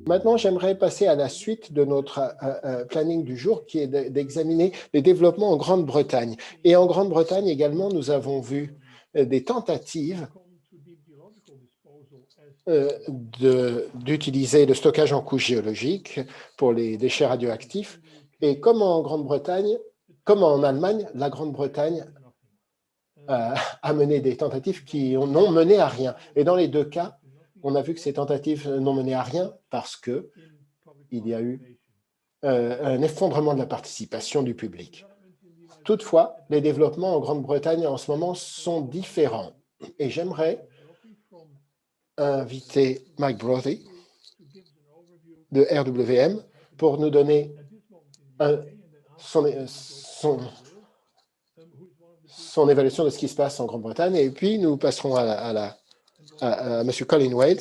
Maintenant, j'aimerais passer à la suite de notre planning du jour, qui est d'examiner les développements en Grande-Bretagne. Et en Grande-Bretagne également, nous avons vu des tentatives d'utiliser le stockage en couche géologique pour les déchets radioactifs. Et comme en Grande-Bretagne, comme en Allemagne, la Grande-Bretagne a mené des tentatives qui n'ont mené à rien. Et dans les deux cas, on a vu que ces tentatives n'ont mené à rien parce qu'il y a eu un effondrement de la participation du public. Toutefois, les développements en Grande-Bretagne en ce moment sont différents. Et j'aimerais inviter Mike Brothy de RWM pour nous donner son évaluation de ce qui se passe en Grande-Bretagne. Et puis, nous passerons à M. Colin Wales,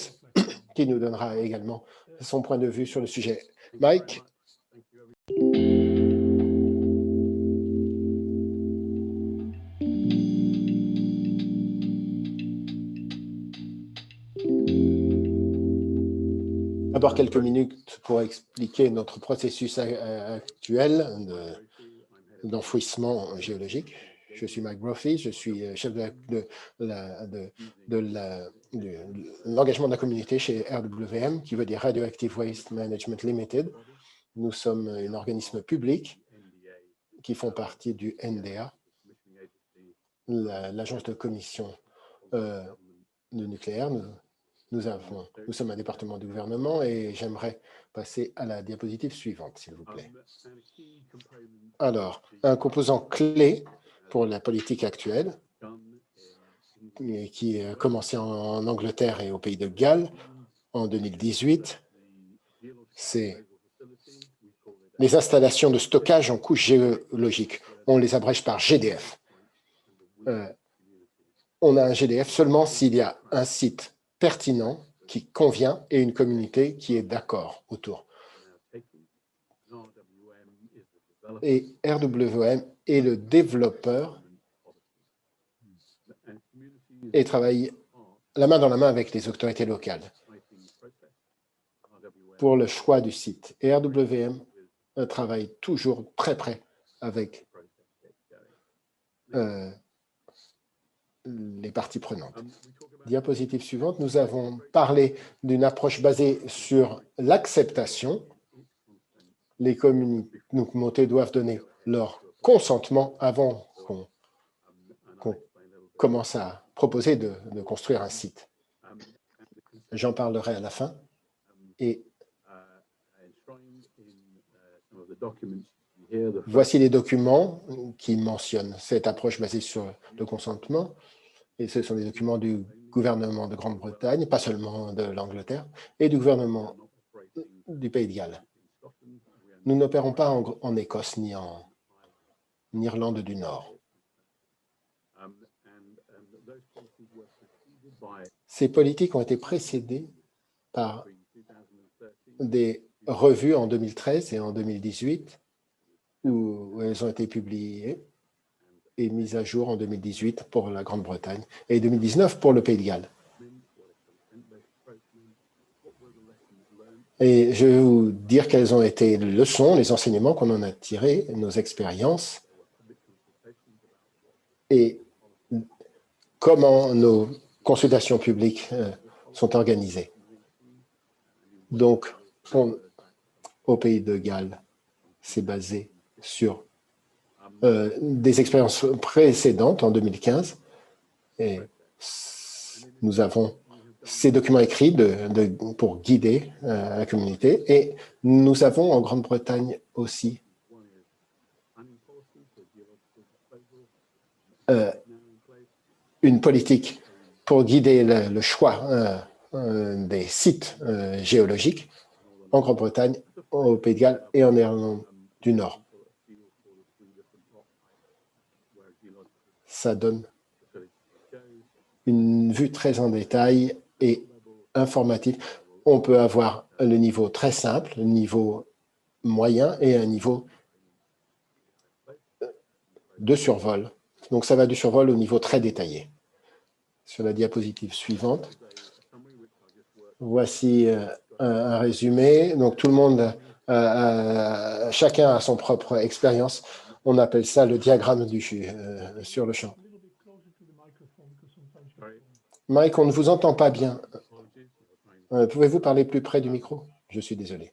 qui nous donnera également son point de vue sur le sujet. Mike. D'abord, quelques minutes pour expliquer notre processus actuel d'enfouissement géologique. Je suis Mike Brothy, je suis chef de l'engagement de la communauté chez RWM, qui veut dire Radioactive Waste Management Limited. Nous sommes un organisme public qui font partie du NDA, l'agence de commission de nucléaire. Nous sommes un département du gouvernement et j'aimerais passer à la diapositive suivante, s'il vous plaît. Alors, un composant clé pour la politique actuelle, qui a commencé en Angleterre et au pays de Galles en 2018, c'est les installations de stockage en couche géologique. On les abrège par GDF. On a un GDF seulement s'il y a un site pertinent qui convient et une communauté qui est d'accord autour. Et RWM est le développeur et travaille la main dans la main avec les autorités locales pour le choix du site. Et RWM travaille toujours très près avec les parties prenantes. Diapositive suivante, nous avons parlé d'une approche basée sur l'acceptation. Les communautés doivent donner leur consentement avant qu'on commence à proposer de construire un site. J'en parlerai à la fin. Et voici les documents qui mentionnent cette approche basée sur le consentement. Et ce sont des documents du gouvernement de Grande-Bretagne, pas seulement de l'Angleterre, et du gouvernement du Pays de Galles. Nous n'opérons pas en Écosse ni en Irlande du Nord. Ces politiques ont été précédées par des revues en 2013 et en 2018, où elles ont été publiées et mises à jour en 2018 pour la Grande-Bretagne et 2019 pour le Pays de Galles. Et je vais vous dire quelles ont été les leçons, les enseignements qu'on en a tirés, nos expériences, et comment nos consultations publiques sont organisées. Donc, au Pays de Galles, c'est basé sur des expériences précédentes en 2015. Et nous avons ces documents écrits pour guider la communauté. Et nous avons en Grande-Bretagne aussi une politique pour guider le choix des sites géologiques en Grande-Bretagne, au Pays de Galles et en Irlande du Nord. Ça donne une vue très en détail et informative. On peut avoir le niveau très simple, le niveau moyen et un niveau de survol. Donc, ça va du survol au niveau très détaillé. Sur la diapositive suivante, voici un résumé. Donc, tout le monde, chacun a son propre expérience. On appelle ça le diagramme sur le champ. Mike, on ne vous entend pas bien. Pouvez-vous parler plus près du micro? Je suis désolé.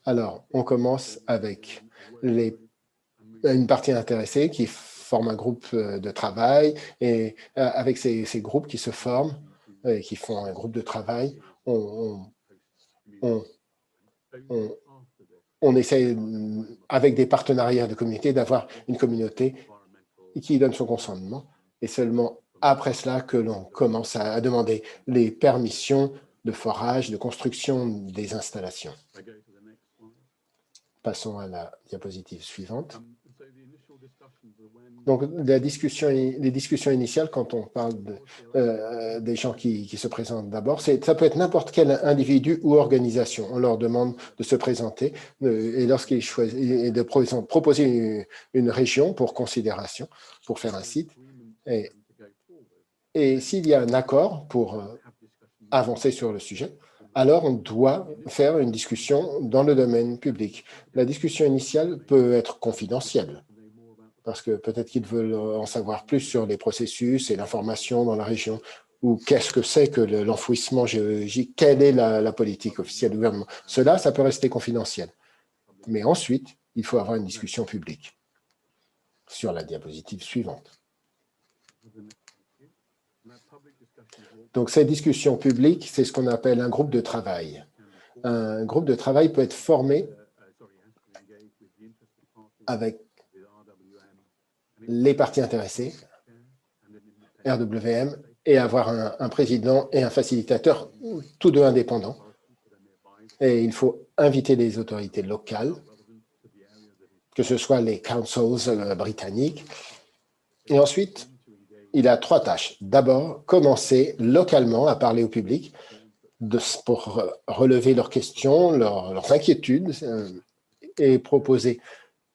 Alors, on commence avec une partie intéressée qui forme un groupe de travail et avec ces groupes qui se forment et qui font un groupe de travail, on essaie, avec des partenariats de communauté, d'avoir une communauté qui donne son consentement. Et seulement après cela que l'on commence à demander les permissions de forage, de construction des installations. Passons à la diapositive suivante. Donc, les discussions initiales, quand on parle des gens qui se présentent d'abord, ça peut être n'importe quel individu ou organisation. On leur demande de se présenter et lorsqu'ils choisissent, et de proposer une région pour considération, pour faire un site. Et s'il y a un accord pour avancer sur le sujet, alors on doit faire une discussion dans le domaine public. La discussion initiale peut être confidentielle, parce que peut-être qu'ils veulent en savoir plus sur les processus et l'information dans la région, ou qu'est-ce que c'est que l'enfouissement géologique, quelle est la politique officielle du gouvernement. Cela, ça peut rester confidentiel. Mais ensuite, il faut avoir une discussion publique. Sur la diapositive suivante. Donc, cette discussion publique, c'est ce qu'on appelle un groupe de travail. Un groupe de travail peut être formé avec les parties intéressées, RWM, et avoir un président et un facilitateur, tous deux indépendants. Et il faut inviter les autorités locales, que ce soit les councils britanniques. Et ensuite, il a 3 tâches. D'abord, commencer localement à parler au public pour relever leurs questions, leurs inquiétudes et proposer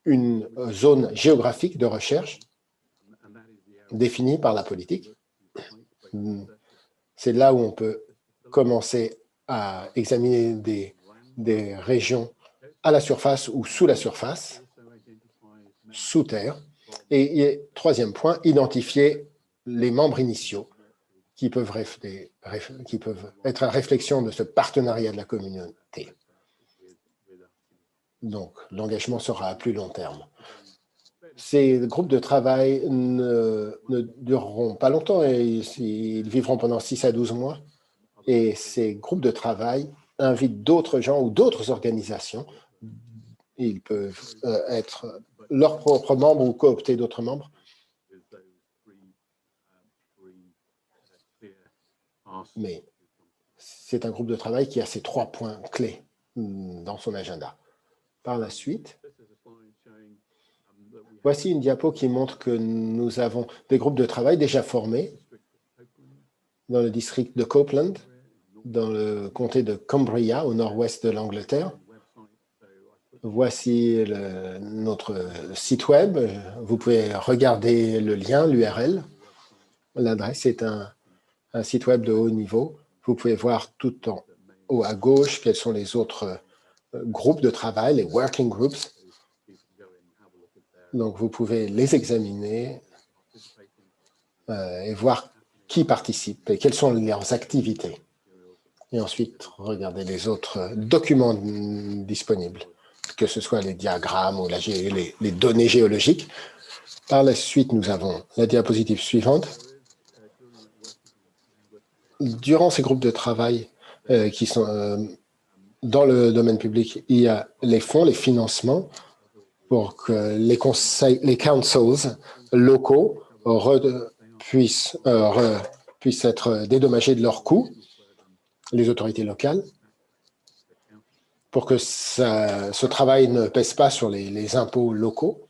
une zone géographique de recherche définie par la politique. C'est là où on peut commencer à examiner des régions à la surface ou sous la surface, sous terre. Et 3e point, identifier les membres initiaux qui peuvent être à réflexion de ce partenariat de la communauté. Donc, l'engagement sera à plus long terme. Ces groupes de travail ne dureront pas longtemps, et ils vivront pendant 6 à 12 mois. Et ces groupes de travail invitent d'autres gens ou d'autres organisations. Ils peuvent être leurs propres membres ou coopter d'autres membres. Mais c'est un groupe de travail qui a ces 3 points clés dans son agenda. Par la suite, voici une diapo qui montre que nous avons des groupes de travail déjà formés dans le district de Copeland, dans le comté de Cumbria, au nord-ouest de l'Angleterre. Voici notre site web. Vous pouvez regarder le lien, l'URL. L'adresse est un site web de haut niveau. Vous pouvez voir tout en haut à gauche quels sont les autres groupes de travail, les working groups. Donc, vous pouvez les examiner et voir qui participe et quelles sont leurs activités. Et ensuite, regardez les autres documents disponibles, que ce soit les diagrammes ou les données géologiques. Par la suite, nous avons la diapositive suivante. Durant ces groupes de travail qui sont dans le domaine public, il y a les fonds, les financements pour que les councils locaux puissent être dédommagés de leurs coûts, les autorités locales, pour que ce travail ne pèse pas sur les impôts locaux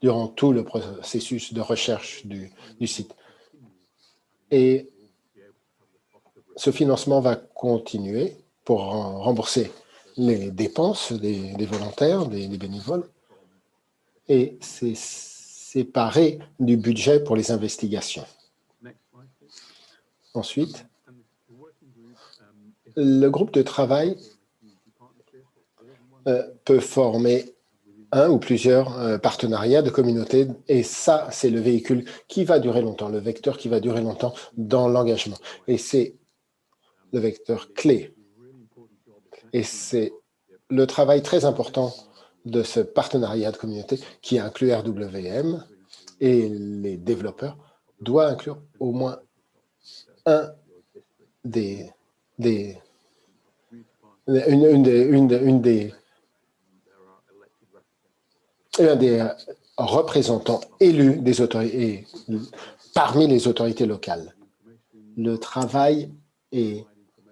durant tout le processus de recherche du site. Et ce financement va continuer pour rembourser les dépenses des volontaires, des bénévoles, et c'est séparé du budget pour les investigations. Ensuite, le groupe de travail peut former un ou plusieurs partenariats de communautés, et ça, c'est le véhicule qui va durer longtemps, le vecteur qui va durer longtemps dans l'engagement. Et c'est le vecteur clé. Et c'est le travail très important de ce partenariat de communauté qui inclut RWM et les développeurs doit inclure au moins un un des représentants élus des autorités, parmi les autorités locales. Le travail est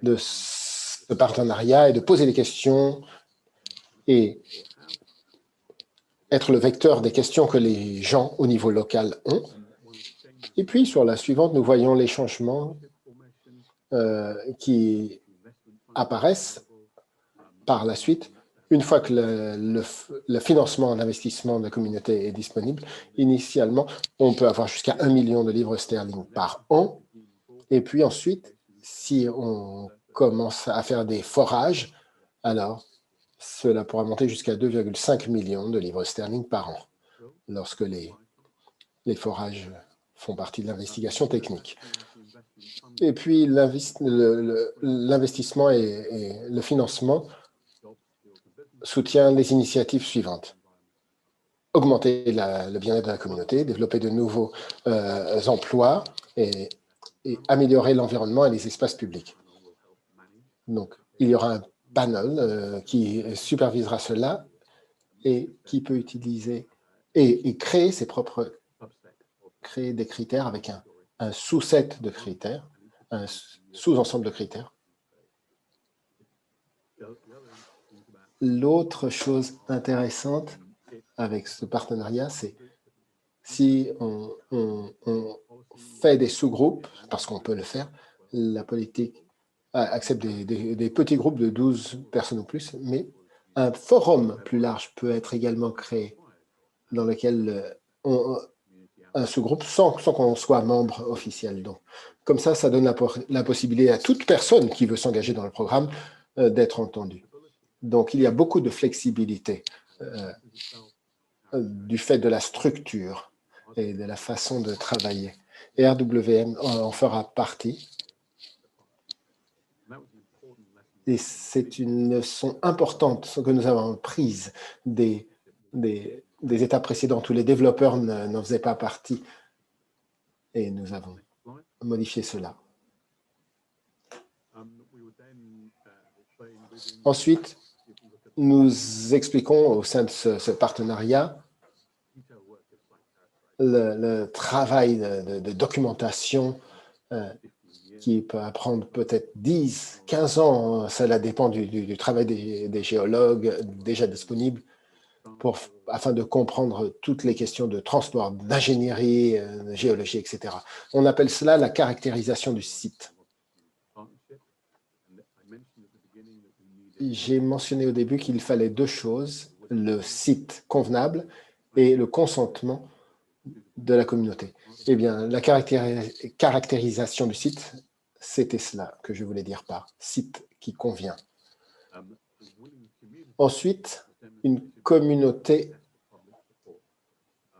de ce partenariat est de poser des questions et être le vecteur des questions que les gens au niveau local ont. Et puis, sur la suivante, nous voyons les changements qui apparaissent par la suite. Une fois que le financement d'investissement de la communauté est disponible, initialement, on peut avoir jusqu'à 1 million de livres sterling par an. Et puis ensuite, si on commence à faire des forages, alors cela pourra monter jusqu'à 2,5 millions de livres sterling par an, lorsque les forages font partie de l'investigation technique. Et puis, l'investissement et le financement soutient les initiatives suivantes. Augmenter le bien-être de la communauté, développer de nouveaux emplois et améliorer l'environnement et les espaces publics. Donc, il y aura un panel qui supervisera cela et qui peut utiliser et créer créer des critères avec un sous-set de critères, un sous-ensemble de critères. L'autre chose intéressante avec ce partenariat, c'est si on fait des sous-groupes, parce qu'on peut le faire, la politique accepte des petits groupes de 12 personnes ou plus, mais un forum plus large peut être également créé dans lequel un sous-groupe sans qu'on soit membre officiel. Donc, comme ça donne la possibilité à toute personne qui veut s'engager dans le programme d'être entendue. Donc, il y a beaucoup de flexibilité du fait de la structure et de la façon de travailler. Et RWM en fera partie. Et c'est une leçon importante que nous avons prise des étapes précédentes où les développeurs n'en faisaient pas partie. Et nous avons modifié cela. Ensuite, nous expliquons au sein de ce partenariat le travail de documentation qui peut prendre peut-être 10, 15 ans. Cela dépend du travail des géologues déjà disponibles afin de comprendre toutes les questions de transport, d'ingénierie, de géologie, etc. On appelle cela la caractérisation du site. J'ai mentionné au début qu'il fallait deux choses, le site convenable et le consentement de la communauté. Eh bien, la caractérisation du site, c'était cela que je voulais dire par site qui convient. Ensuite, une communauté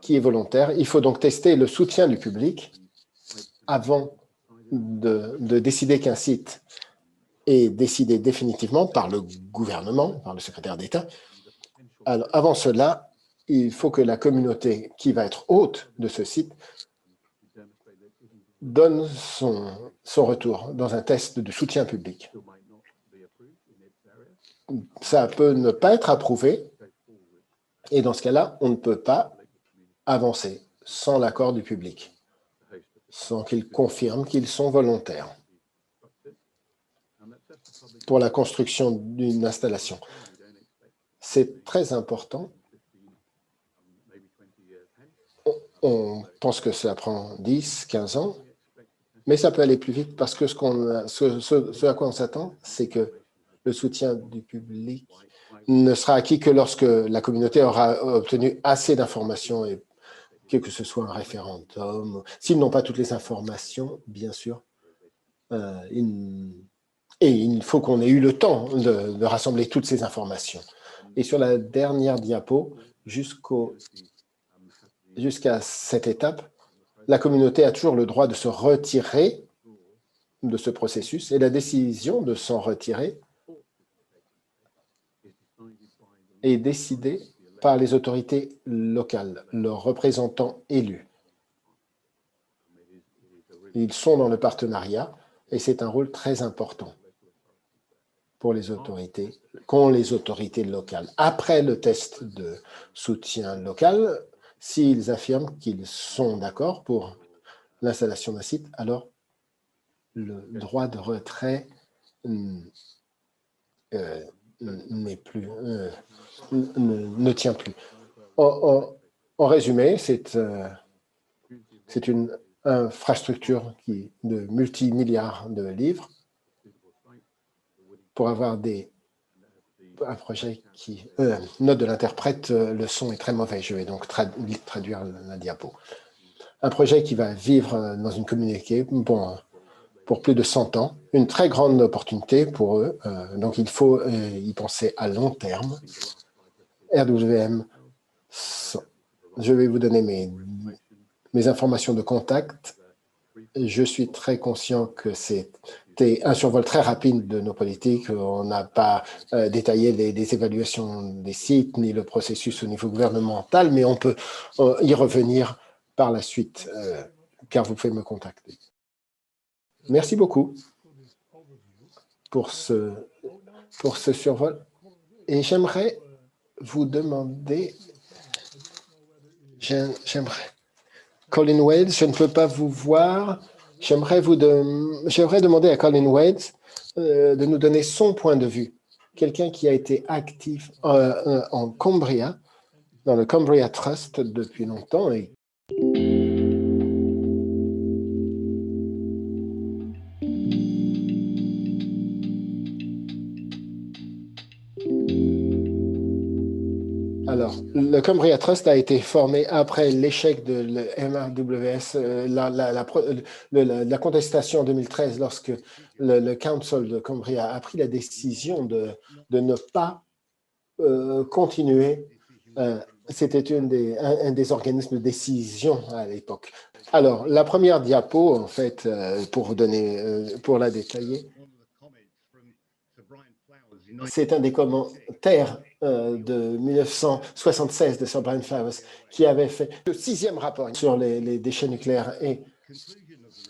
qui est volontaire. Il faut donc tester le soutien du public avant de décider qu'un site est décidé définitivement par le gouvernement, par le secrétaire d'État. Alors, avant cela, il faut que la communauté qui va être hôte de ce site donne son retour dans un test de soutien public. Ça peut ne pas être approuvé, et dans ce cas-là, on ne peut pas avancer sans l'accord du public, sans qu'ils confirment qu'ils sont volontaires pour la construction d'une installation. C'est très important. On pense que ça prend 10, 15 ans, mais ça peut aller plus vite parce que ce à quoi on s'attend, c'est que le soutien du public ne sera acquis que lorsque la communauté aura obtenu assez d'informations, et que ce soit un référendum. S'ils n'ont pas toutes les informations, bien sûr, Et il faut qu'on ait eu le temps de rassembler toutes ces informations. Et sur la dernière diapo, jusqu'à cette étape, la communauté a toujours le droit de se retirer de ce processus et la décision de s'en retirer est décidée par les autorités locales, leurs représentants élus. Ils sont dans le partenariat et c'est un rôle très important pour les autorités, qu'ont les autorités locales. Après le test de soutien local, s'ils affirment qu'ils sont d'accord pour l'installation d'un site, alors le droit de retrait ne tient plus. En résumé, c'est une infrastructure de multimilliards de livres pour avoir un projet qui... note de l'interprète, le son est très mauvais, je vais donc traduire la diapo. Un projet qui va vivre dans une communauté pour plus de 100 ans, une très grande opportunité pour eux, donc il faut y penser à long terme. RWM, je vais vous donner mes informations de contact. Je suis très conscient que c'était un survol très rapide de nos politiques. On n'a pas détaillé les évaluations des sites ni le processus au niveau gouvernemental, mais on peut y revenir par la suite, car vous pouvez me contacter. Merci beaucoup pour ce survol. Et j'aimerais vous demander, Colin Wales, je ne peux pas vous voir. J'aimerais demander à Colin Wales de nous donner son point de vue. Quelqu'un qui a été actif en Cumbria, dans le Cumbria Trust depuis longtemps. Alors, le Cumbria Trust a été formé après l'échec de MRWS, la contestation en 2013, lorsque le Council de Cumbria a pris la décision de ne pas continuer. C'était un des organismes de décision à l'époque. Alors, la première diapo, en fait, pour la détailler, c'est un des commentaires de 1976 de Sir Brian Flowers qui avait fait le 6e rapport sur les déchets nucléaires. Et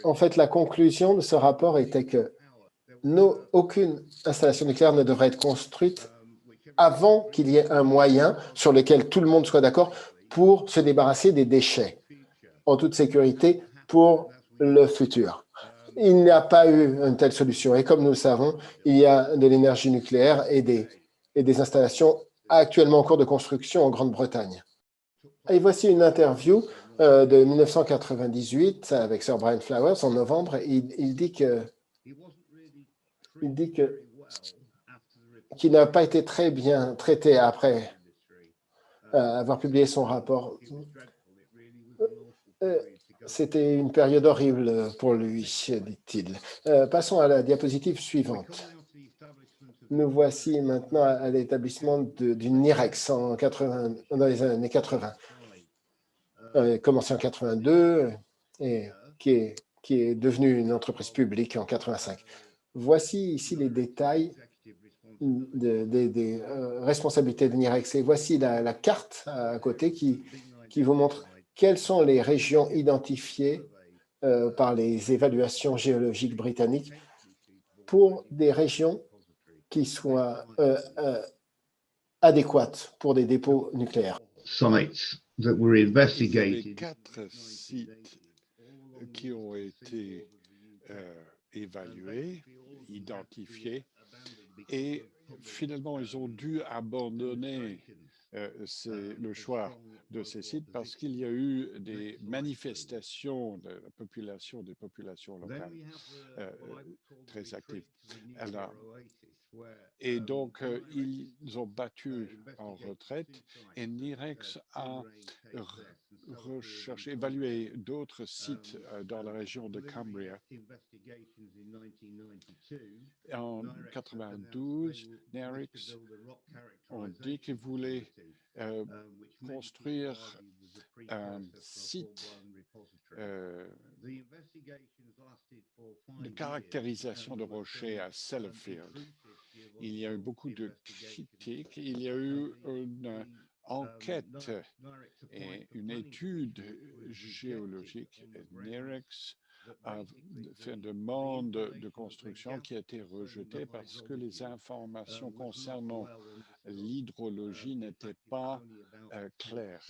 en fait, la conclusion de ce rapport était que aucune installation nucléaire ne devrait être construite avant qu'il y ait un moyen sur lequel tout le monde soit d'accord pour se débarrasser des déchets en toute sécurité pour le futur. Il n'y a pas eu une telle solution. Et comme nous le savons, il y a de l'énergie nucléaire et des installations actuellement en cours de construction en Grande-Bretagne. Et voici une interview de 1998 avec Sir Brian Flowers en novembre. Il dit qu'il n'a pas été très bien traité après avoir publié son rapport. C'était une période horrible pour lui, dit-il. Passons à la diapositive suivante. Nous voici maintenant à l'établissement d'une NIREX dans les années 80. Commencé en 82 et qui est devenue une entreprise publique en 85. Voici ici les détails des responsabilités de NIREX. Et voici la carte à côté qui vous montre quelles sont les régions identifiées par les évaluations géologiques britanniques pour des régions qui soient adéquates pour des dépôts nucléaires. Vous avez 4 sites qui ont été évalués, identifiés, et finalement, ils ont dû abandonner le choix de ces sites parce qu'il y a eu des manifestations de la population, des populations locales très actives. Alors, et donc, ils ont battu en retraite et NIREX a évalué d'autres sites dans la région de Cumbria En 92, NERICS ont dit qu'ils voulaient construire un site de caractérisation de rochers à Sellafield. Il y a eu beaucoup de critiques. Il y a eu une enquête et une étude géologique. NERICS a fait une demande de construction qui a été rejetée parce que les informations concernant l'hydrologie n'étaient pas claires.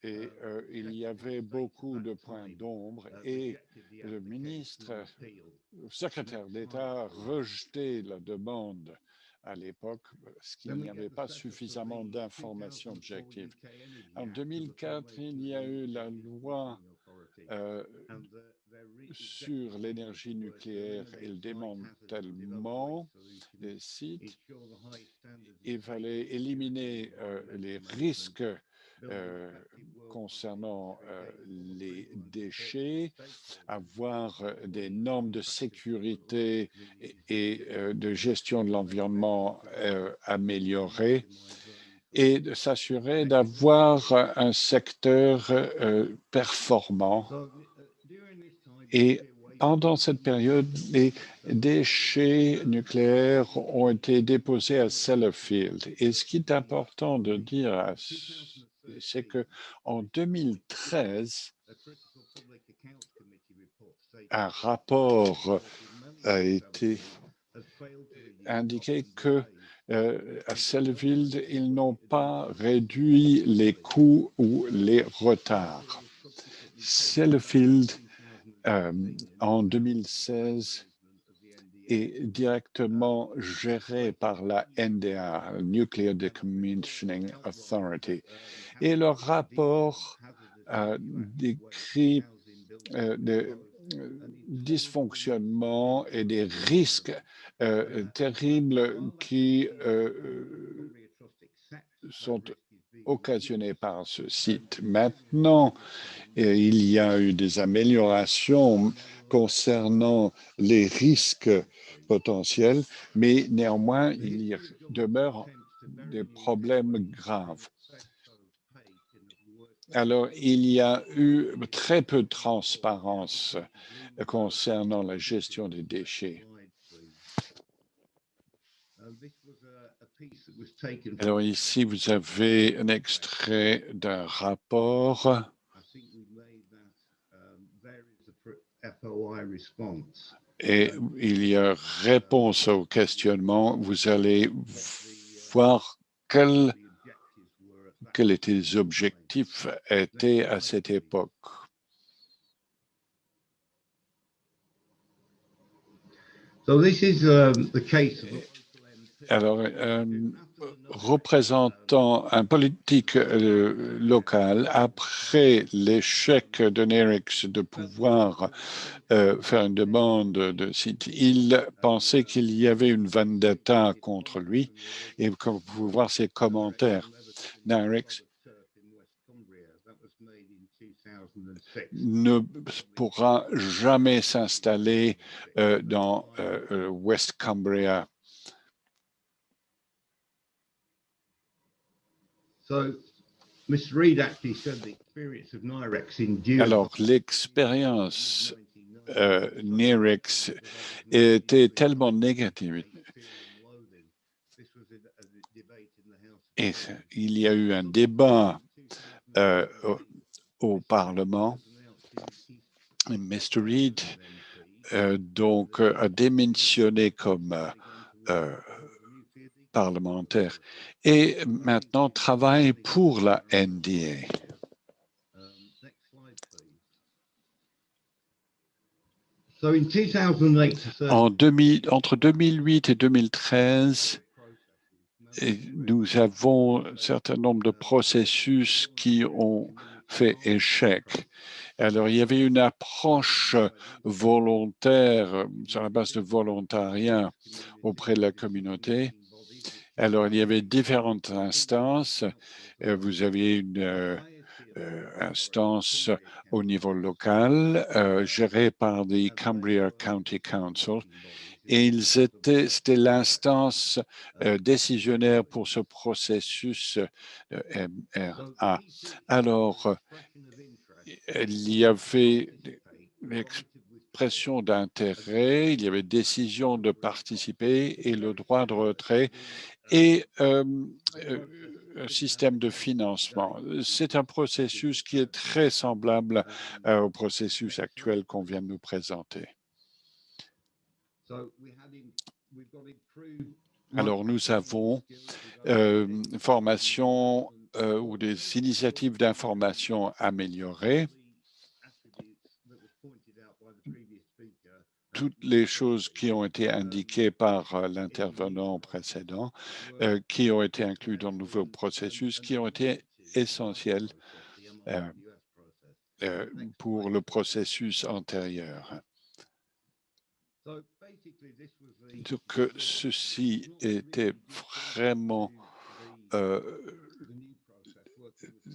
Et il y avait beaucoup de points d'ombre et le secrétaire d'État a rejeté la demande à l'époque parce qu'il n'y avait pas suffisamment d'informations objectives. En 2004, il y a eu la loi sur l'énergie nucléaire et le démantèlement des sites. Il fallait éliminer les risques concernant les déchets, avoir des normes de sécurité et de gestion de l'environnement améliorées et de s'assurer d'avoir un secteur performant. Et pendant cette période, les déchets nucléaires ont été déposés à Sellafield. Et ce qui est important de dire, c'est qu'en 2013, un rapport a été indiqué que à Sellafield, ils n'ont pas réduit les coûts ou les retards. Sellafield, en 2016, est directement géré par la NDA, Nuclear Decommissioning Authority. Et le rapport décrit des dysfonctionnements et des risques terribles qui sont occasionnés par ce site. Maintenant, il y a eu des améliorations concernant les risques potentiels, mais néanmoins, il y demeure des problèmes graves. Alors, il y a eu très peu de transparence concernant la gestion des déchets. Alors ici, vous avez un extrait d'un rapport. Et il y a réponse au questionnement. Vous allez voir quels étaient les objectifs étaient à cette époque. Alors, représentant un politique local, après l'échec de NERICS de pouvoir faire une demande de site, il pensait qu'il y avait une vendetta contre lui. Et comme vous pouvez voir ses commentaires, NERICS ne pourra jamais s'installer dans West Cumbria. Alors, l'expérience NERICS était tellement négative. Et il y a eu un débat au Parlement. Mr. Reid donc a démissionné comme parlementaire et maintenant travaille pour la NDA. Entre 2008 et 2013, nous avons un certain nombre de processus qui ont fait échec. Alors, il y avait une approche volontaire, sur la base de volontariat auprès de la communauté. Alors, il y avait différentes instances. Vous aviez une instances au niveau local, gérées par des Cumbria County Council. Et c'était l'instance décisionnaire pour ce processus MRA. Alors, il y avait l'expression d'intérêt, il y avait décision de participer et le droit de retrait et un système de financement. C'est un processus qui est très semblable au processus actuel qu'on vient de nous présenter. Alors, nous avons formation ou des initiatives d'information améliorées. Toutes les choses qui ont été indiquées par l'intervenant précédent, qui ont été inclus dans le nouveau processus, qui ont été essentielles pour le processus antérieur. Donc, ceci était vraiment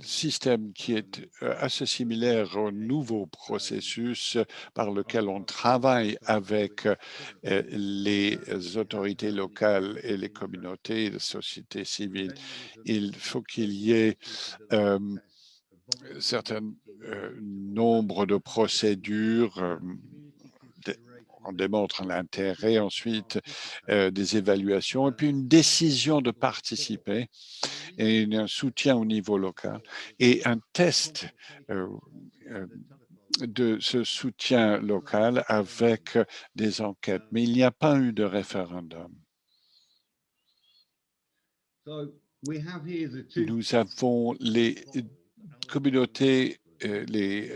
système qui est assez similaire au nouveau processus par lequel on travaille avec les autorités locales et les communautés de société civile. Il faut qu'il y ait un certain nombre de procédures. On démontre l'intérêt, ensuite des évaluations et puis une décision de participer et un soutien au niveau local et un test de ce soutien local avec des enquêtes. Mais il n'y a pas eu de référendum. Nous avons les communautés, les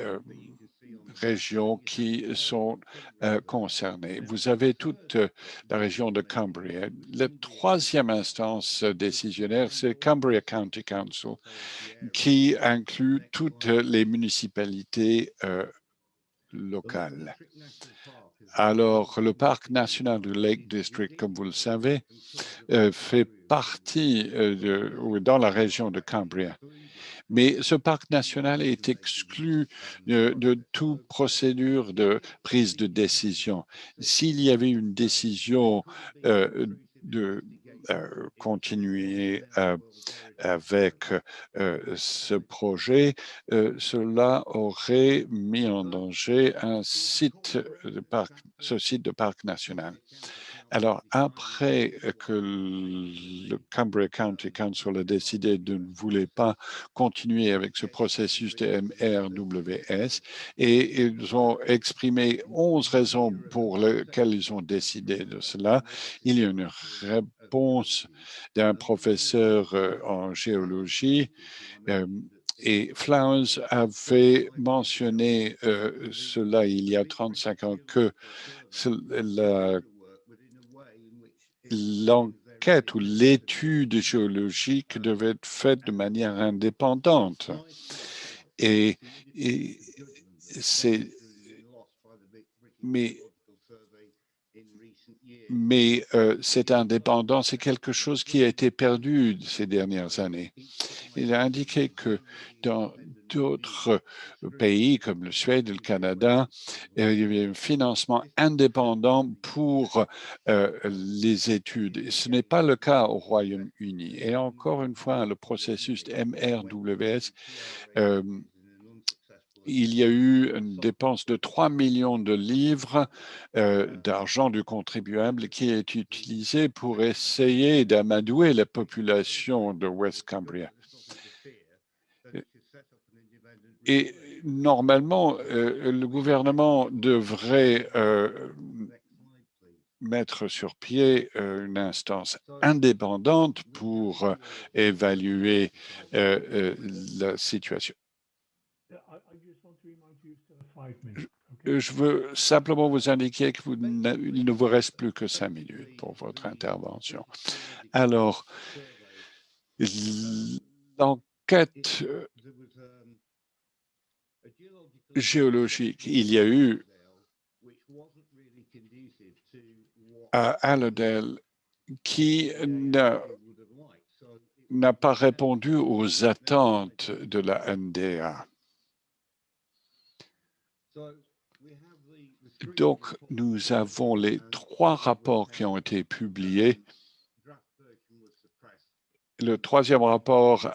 régions qui sont concernées. Vous avez toute la région de Cumbria. La troisième instance décisionnaire, c'est Cumbria County Council, qui inclut toutes les municipalités locales. Alors, le parc national du Lake District, comme vous le savez, fait partie dans la région de Cumbria. Mais ce parc national est exclu de toute procédure de prise de décision. S'il y avait une décision de continuer avec ce projet, cela aurait mis en danger ce site de parc national. Alors, après que le Cumbria County Council a décidé de ne voulait pas continuer avec ce processus de MRWS et ils ont exprimé 11 raisons pour lesquelles ils ont décidé de cela. Il y a une réponse d'un professeur en géologie et Flowers avait mentionné cela il y a 35 ans que l'enquête ou l'étude géologique devait être faite de manière indépendante. Et c'est mais cette indépendance est quelque chose qui a été perdu ces dernières années. Il a indiqué que dans d'autres pays comme le Suède et le Canada, il y avait un financement indépendant pour les études. Et ce n'est pas le cas au Royaume-Uni. Et encore une fois, le processus de MRWS, il y a eu une dépense de 3 millions de livres d'argent du contribuable qui est utilisé pour essayer d'amadouer la population de West Cumbria. Et normalement, le gouvernement devrait mettre sur pied une instance indépendante pour évaluer la situation. Je veux simplement vous indiquer qu'il ne vous reste plus que 5 minutes pour votre intervention. Alors, l'enquête géologique, il y a eu à Allendale qui n'a n'a pas répondu aux attentes de la NDA. Donc, nous avons les 3 rapports qui ont été publiés. Le 3e rapport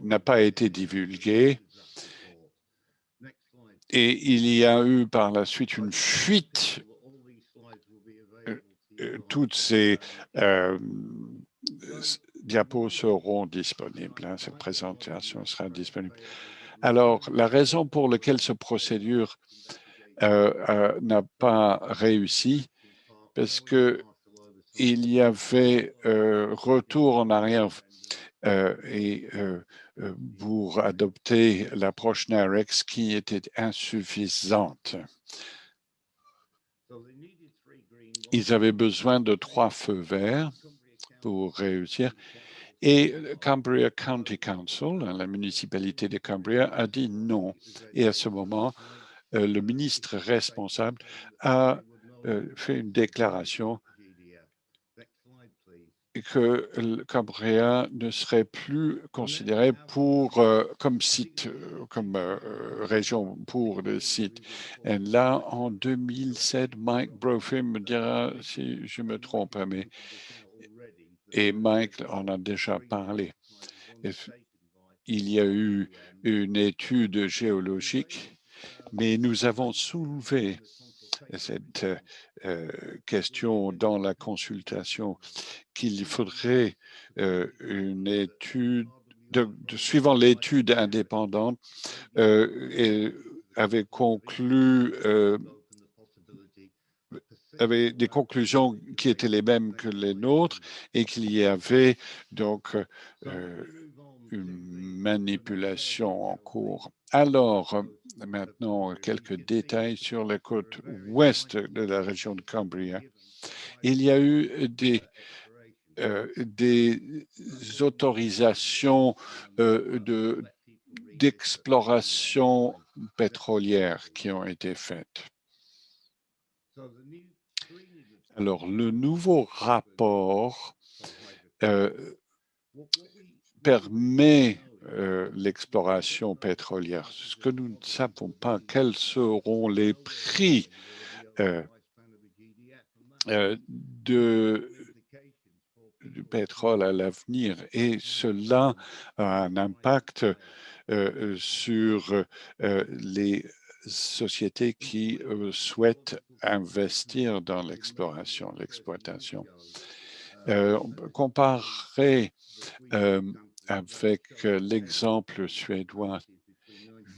n'a pas été divulgué. Et il y a eu par la suite une fuite. Toutes ces diapos seront disponibles. Cette présentation sera disponible. Alors, la raison pour laquelle cette procédure n'a pas réussi, parce que il y avait retour en arrière pour adopter l'approche NAREX qui était insuffisante. Ils avaient besoin de 3 feux verts pour réussir. Et Cambria County Council, la municipalité de Cambria, a dit non. Et à ce moment, le ministre responsable a fait une déclaration que Cambria ne serait plus considéré comme site, comme région pour le site. Et là, en 2007, Mike Brophy me dira si je me trompe, et Mike en a déjà parlé. Il y a eu une étude géologique, mais nous avons soulevé cette question dans la consultation qu'il faudrait une étude, suivant l'étude indépendante, avait des conclusions qui étaient les mêmes que les nôtres et qu'il y avait donc une manipulation en cours. Alors, maintenant, quelques détails sur la côte ouest de la région de Cambria. Il y a eu des autorisations d'exploration pétrolière qui ont été faites. Alors, le nouveau rapport permet l'exploration pétrolière. Ce que nous ne savons pas, quels seront les prix du pétrole à l'avenir, et cela a un impact sur les sociétés qui souhaitent investir dans l'exploration, l'exploitation. Comparé avec l'exemple suédois,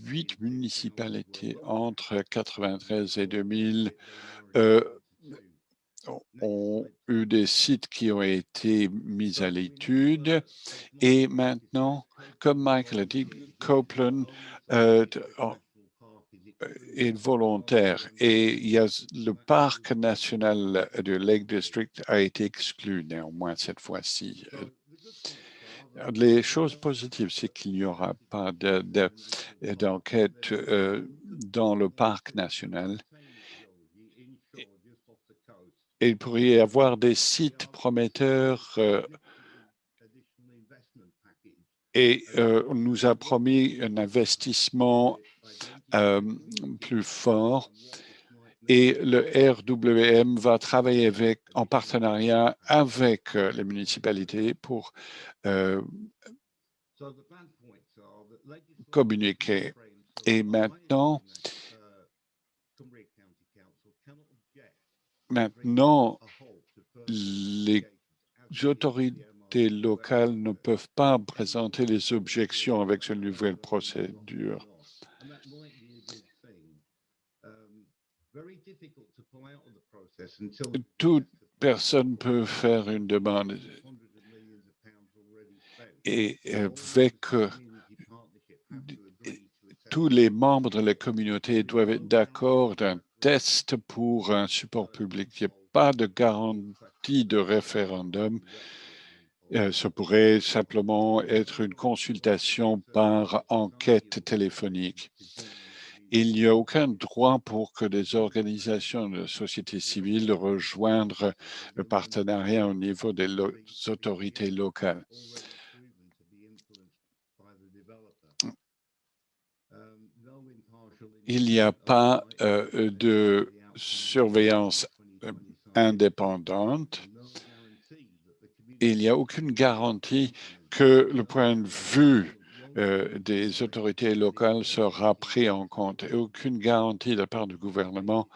8 municipalités entre 1993 et 2000 ont eu des sites qui ont été mis à l'étude. Et maintenant, comme Michael a dit, Copeland est volontaire. Et il y a le parc national de Lake District a été exclu néanmoins cette fois-ci. Les choses positives, c'est qu'il n'y aura pas d'enquête dans le parc national. Et il pourrait y avoir des sites prometteurs et on nous a promis un investissement plus fort. Et le RWM va travailler en partenariat avec les municipalités pour communiquer. Et maintenant, les autorités locales ne peuvent pas présenter les objections avec cette nouvelle procédure. Toute personne peut faire une demande et avec tous les membres de la communauté doivent être d'accord d'un test pour un support public. Il n'y a pas de garantie de référendum. Ça pourrait simplement être une consultation par enquête téléphonique. il n'y a aucun droit pour que des organisations de société civile rejoignent le partenariat au niveau des autorités locales. Il n'y a pas de surveillance indépendante. Il n'y a aucune garantie que le point de vue des autorités locales sera pris en compte et aucune garantie de la part du gouvernement.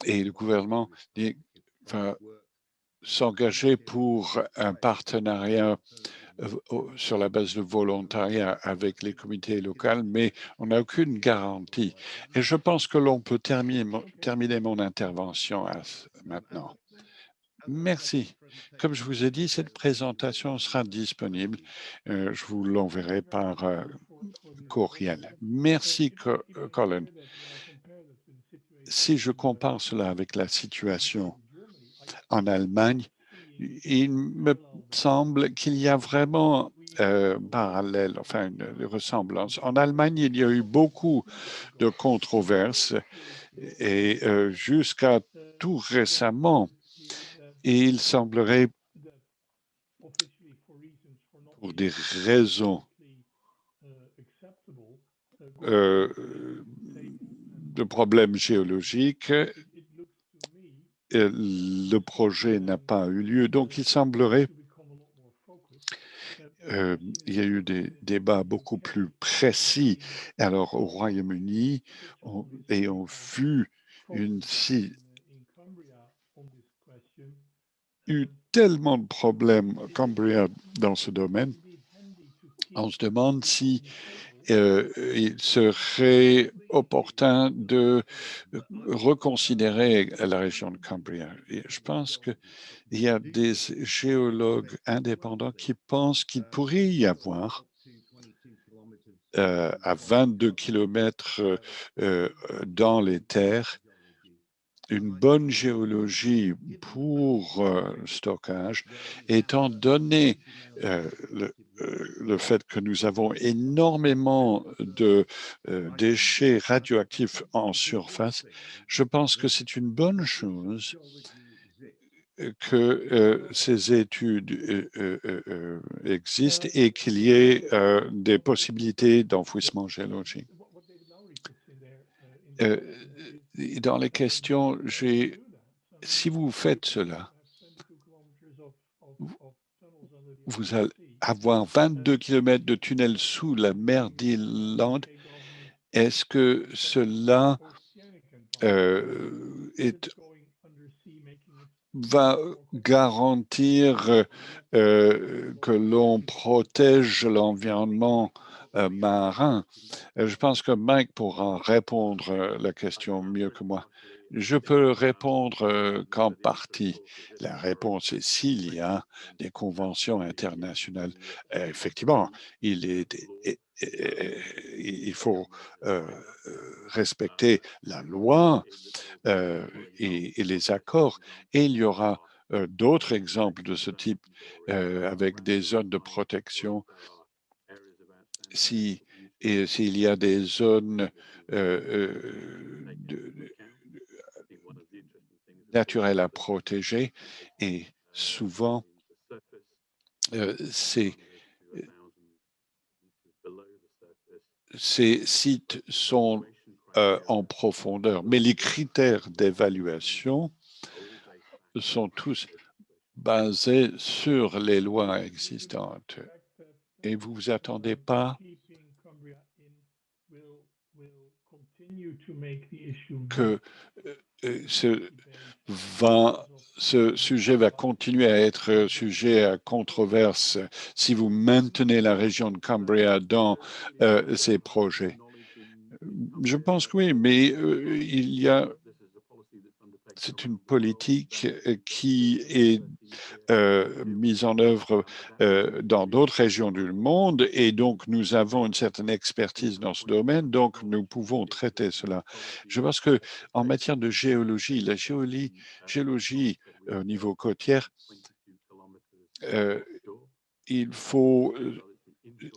Et le gouvernement va s'engager pour un partenariat sur la base de volontariat avec les comités locaux, mais on n'a aucune garantie. Et je pense que l'on peut terminer mon intervention maintenant. Merci. Comme je vous ai dit, cette présentation sera disponible. Je vous l'enverrai par courriel. Merci, Colin. Si je compare cela avec la situation en Allemagne, il me semble qu'il y a vraiment parallèle, enfin une ressemblance. En Allemagne, il y a eu beaucoup de controverses et jusqu'à tout récemment, il semblerait, pour des raisons de problèmes géologiques, le projet n'a pas eu lieu. Donc, il semblerait il y a eu des débats beaucoup plus précis. Alors, au Royaume-Uni, on vu eu tellement de problèmes Cumbria dans ce domaine, on se demande si il serait opportun de reconsidérer la région de Cumbria. Et je pense qu'il y a des géologues indépendants qui pensent qu'il pourrait y avoir à 22 kilomètres dans les terres, une bonne géologie pour stockage, étant donné le fait que nous avons énormément de déchets radioactifs en surface, je pense que c'est une bonne chose que ces études existent et qu'il y ait des possibilités d'enfouissement géologique. Dans les questions, si vous faites cela, vous allez avoir 22 kilomètres de tunnels sous la mer d'Irlande. Est-ce que cela va garantir que l'on protège l'environnement marin? Je pense que Mike pourra répondre à la question mieux que moi. Je peux répondre qu'en partie. La réponse est s'il y a des conventions internationales. Effectivement, il faut respecter la loi et les accords. Et il y aura d'autres exemples de ce type avec des zones de protection. S'il y a des zones naturelles à protéger, et souvent, ces sites sont en profondeur, mais les critères d'évaluation sont tous basés sur les lois existantes. Et vous vous attendez pas que ce sujet va continuer à être sujet à controverse si vous maintenez la région de Cumbria dans ces projets. Je pense que oui, mais c'est une politique qui est mise en œuvre dans d'autres régions du monde et donc nous avons une certaine expertise dans ce domaine, donc nous pouvons traiter cela. Je pense que en matière de géologie, la géologie au niveau côtier, il faut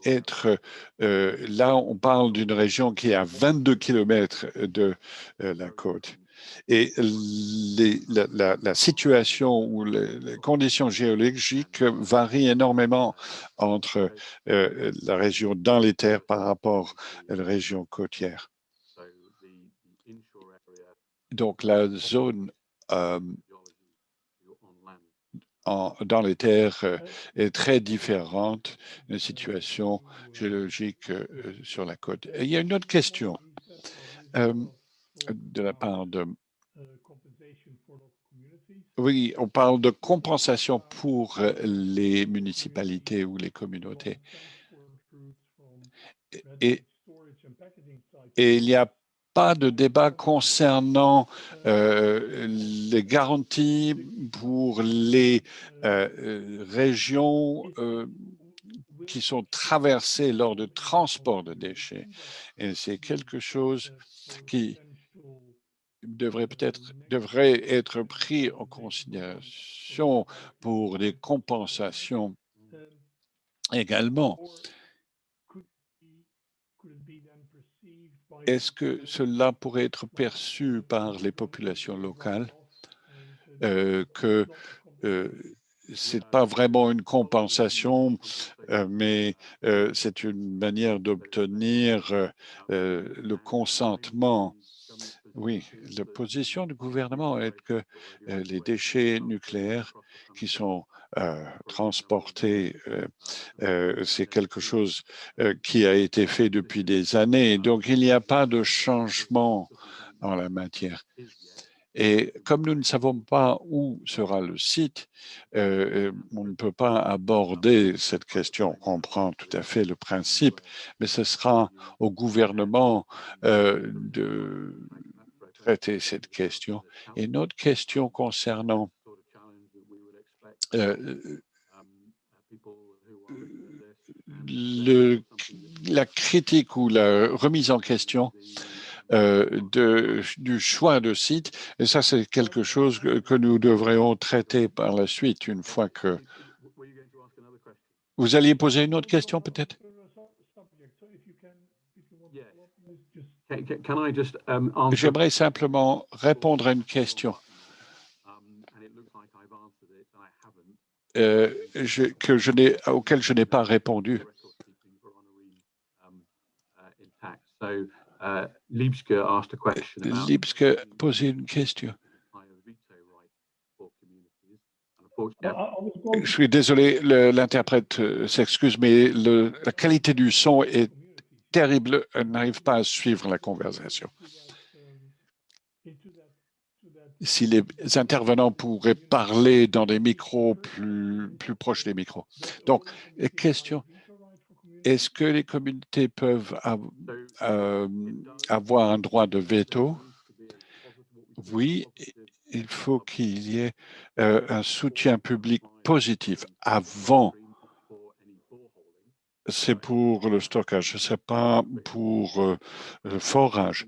être, là, on parle d'une région qui est à 22 km de la côte. Et la situation ou les conditions géologiques varient énormément entre la région dans les terres par rapport à la région côtière. Donc, la zone dans les terres est très différente d'une situation géologique sur la côte. Et il y a une autre question de la part de... Oui, on parle de compensation pour les municipalités ou les communautés. Et il n'y a pas de débat concernant les garanties pour les régions qui sont traversées lors de transport de déchets. Et c'est quelque chose qui devrait être pris en considération pour des compensations également. Est-ce que cela pourrait être perçu par les populations locales que ce n'est pas vraiment une compensation, mais c'est une manière d'obtenir le consentement? Oui, la position du gouvernement est que les déchets nucléaires qui sont transportés, c'est quelque chose qui a été fait depuis des années. Donc, il n'y a pas de changement en la matière. Et comme nous ne savons pas où sera le site, on ne peut pas aborder cette question. On comprend tout à fait le principe, mais ce sera au gouvernement de traiter cette question. Et une autre question concernant la critique ou la remise en question du choix de site. Et ça, c'est quelque chose que nous devrions traiter par la suite, une fois que... Vous alliez poser une autre question, peut-être? J'aimerais simplement répondre à une question auquel je n'ai pas répondu. Lipske a posé une question. Je suis désolé, l'interprète s'excuse, mais la qualité du son est terrible. Elle n'arrive pas à suivre la conversation. Si les intervenants pourraient parler dans des micros plus proches des micros. Donc, question, est-ce que les communautés peuvent avoir un droit de veto? Oui, il faut qu'il y ait un soutien public positif avant. C'est pour le stockage, ce n'est pas pour le forage.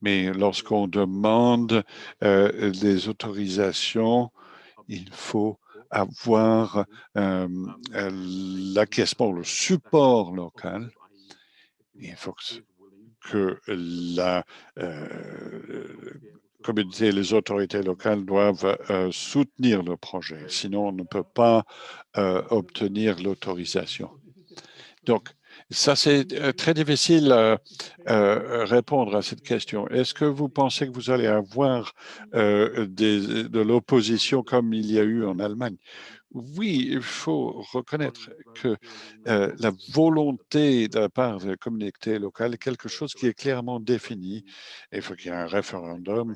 Mais lorsqu'on demande des autorisations, il faut avoir l'acquiescement, le support local. Il faut que la communauté et les autorités locales doivent soutenir le projet. Sinon, on ne peut pas obtenir l'autorisation. Donc, ça, c'est très difficile à répondre à cette question. Est-ce que vous pensez que vous allez avoir de l'opposition comme il y a eu en Allemagne? Oui, il faut reconnaître que la volonté de la part de la communauté locale est quelque chose qui est clairement défini. Il faut qu'il y ait un référendum,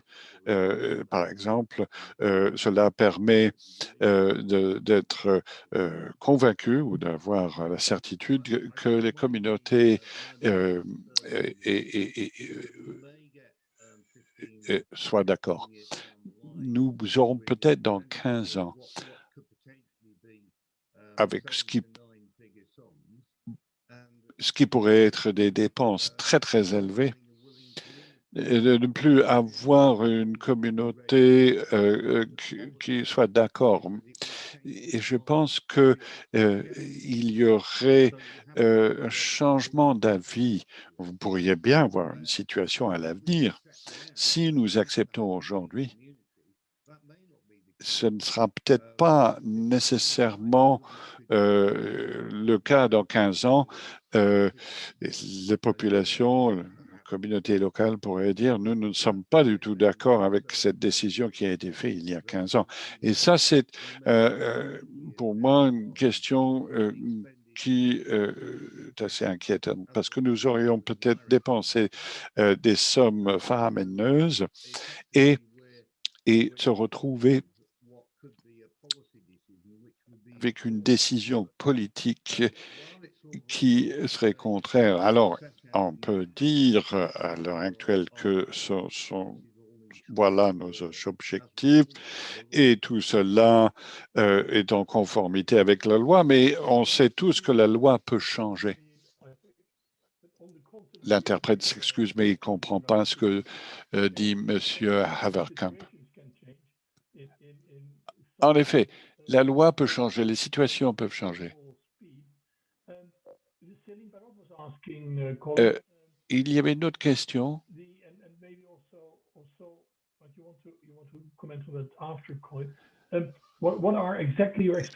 par exemple. Cela permet d'être convaincu ou d'avoir la certitude que les communautés soient d'accord. Nous aurons peut-être dans 15 ans, avec ce qui pourrait être des dépenses très, très élevées, et de ne plus avoir une communauté qui soit d'accord. Et je pense que il y aurait un changement d'avis. Vous pourriez bien avoir une situation à l'avenir. Si nous acceptons aujourd'hui, ce ne sera peut-être pas nécessairement le cas dans 15 ans. Les populations, la communauté locale pourraient dire, nous ne sommes pas du tout d'accord avec cette décision qui a été faite il y a 15 ans. Et ça, c'est pour moi une question qui est assez inquiétante parce que nous aurions peut-être dépensé des sommes faramineuses et, et se retrouver avec une décision politique qui serait contraire. Alors, on peut dire à l'heure actuelle que voilà nos objectifs et tout cela est en conformité avec la loi, mais on sait tous que la loi peut changer. L'interprète s'excuse, mais il ne comprend pas ce que dit M. Haverkamp. En effet, la loi peut changer, les situations peuvent changer. Il y avait une autre question.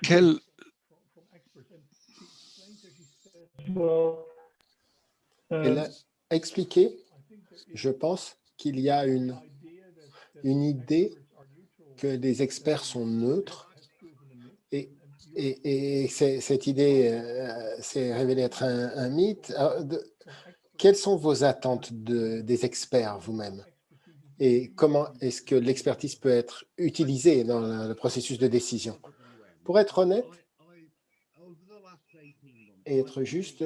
Quel... Elle a expliqué, je pense, qu'il y a une idée que les experts sont neutres et cette idée s'est révélée être un mythe. Alors, quelles sont vos attentes des experts vous-même? Et comment est-ce que l'expertise peut être utilisée dans le processus de décision? Pour être honnête et être juste,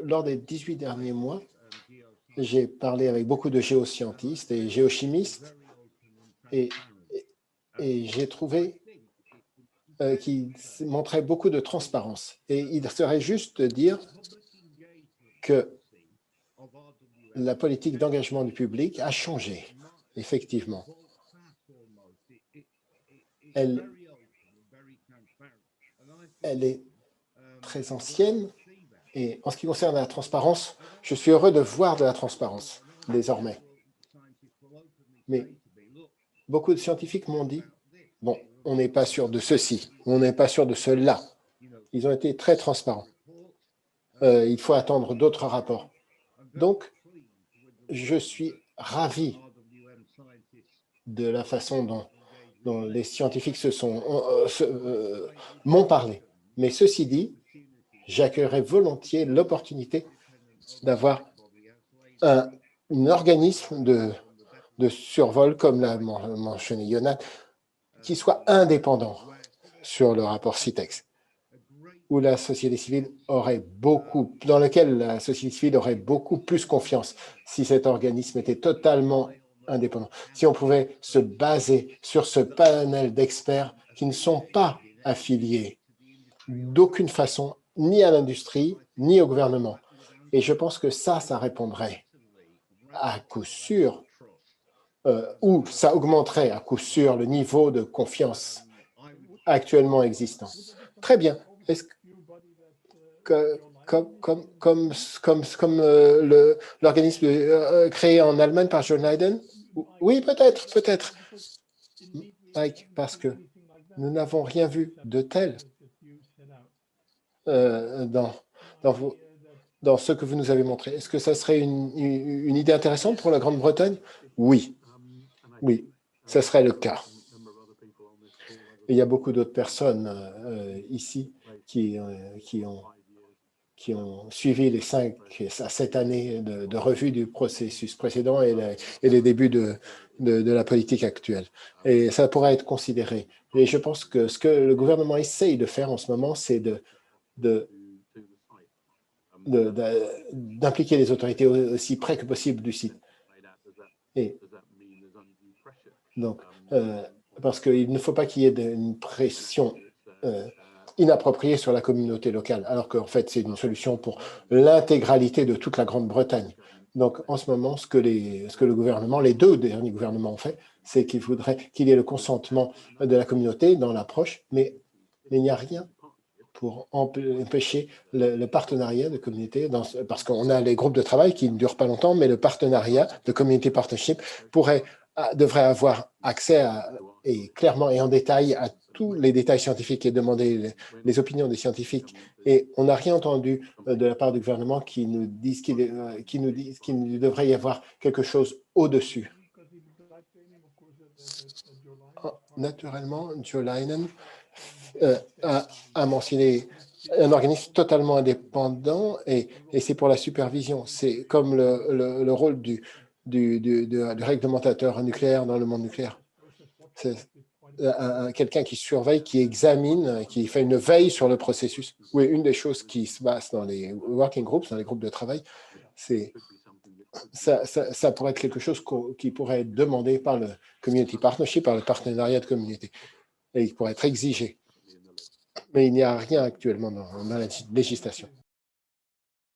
lors des 18 derniers mois, j'ai parlé avec beaucoup de géoscientistes et géochimistes et j'ai trouvé qu'ils montraient beaucoup de transparence. Et il serait juste de dire que la politique d'engagement du public a changé, effectivement. Elle est très ancienne et en ce qui concerne la transparence, je suis heureux de voir de la transparence désormais. Mais beaucoup de scientifiques m'ont dit, bon, on n'est pas sûr de ceci, on n'est pas sûr de cela. Ils ont été très transparents. Il faut attendre d'autres rapports. Donc, je suis ravi de la façon dont les scientifiques m'ont parlé. Mais ceci dit, j'accueillerais volontiers l'opportunité d'avoir un organisme de survol, comme l'a mentionné Yonat, qui soit indépendant sur le rapport CITEX, où la société civile dans lequel la société civile aurait beaucoup plus confiance si cet organisme était totalement indépendant. Si on pouvait se baser sur ce panel d'experts qui ne sont pas affiliés d'aucune façon, ni à l'industrie, ni au gouvernement. Et je pense que ça répondrait à coup sûr, ou ça augmenterait à coup sûr le niveau de confiance actuellement existant. Très bien. Est-ce que, comme l'organisme créé en Allemagne par John Leyden? Oui, peut-être. Mike, parce que nous n'avons rien vu de tel dans ce que vous nous avez montré. Est-ce que ça serait une idée intéressante pour la Grande-Bretagne? Oui, ça serait le cas. Et il y a beaucoup d'autres personnes ici qui ont suivi les 5 à 7 années de revue du processus précédent et les débuts de la politique actuelle. Et ça pourrait être considéré. Et je pense que ce que le gouvernement essaye de faire en ce moment, c'est d'impliquer les autorités aussi près que possible du site. Et donc, parce qu'il ne faut pas qu'il y ait une pression inappropriée sur la communauté locale, alors qu'en fait, c'est une solution pour l'intégralité de toute la Grande-Bretagne. Donc, en ce moment, ce que le gouvernement, les deux derniers gouvernements ont fait, c'est qu'ils voudraient qu'il y ait le consentement de la communauté dans l'approche, mais il n'y a rien pour empêcher le partenariat de communauté, parce qu'on a les groupes de travail qui ne durent pas longtemps, mais le partenariat, de community partnership, devrait avoir accès et clairement et en détail à tous les détails scientifiques et demander les opinions des scientifiques. Et on n'a rien entendu de la part du gouvernement qui nous disent qu'il devrait y avoir quelque chose au-dessus. Naturellement, Joe Leinen a mentionné un organisme totalement indépendant et c'est pour la supervision. C'est comme le rôle du réglementateur nucléaire dans le monde nucléaire. C'est quelqu'un qui surveille, qui examine, qui fait une veille sur le processus. Oui, une des choses qui se passe dans les working groups, dans les groupes de travail, c'est ça pourrait être quelque chose qui pourrait être demandé par le community partnership, par le partenariat de communauté, et qui pourrait être exigé. Mais il n'y a rien actuellement dans la législation.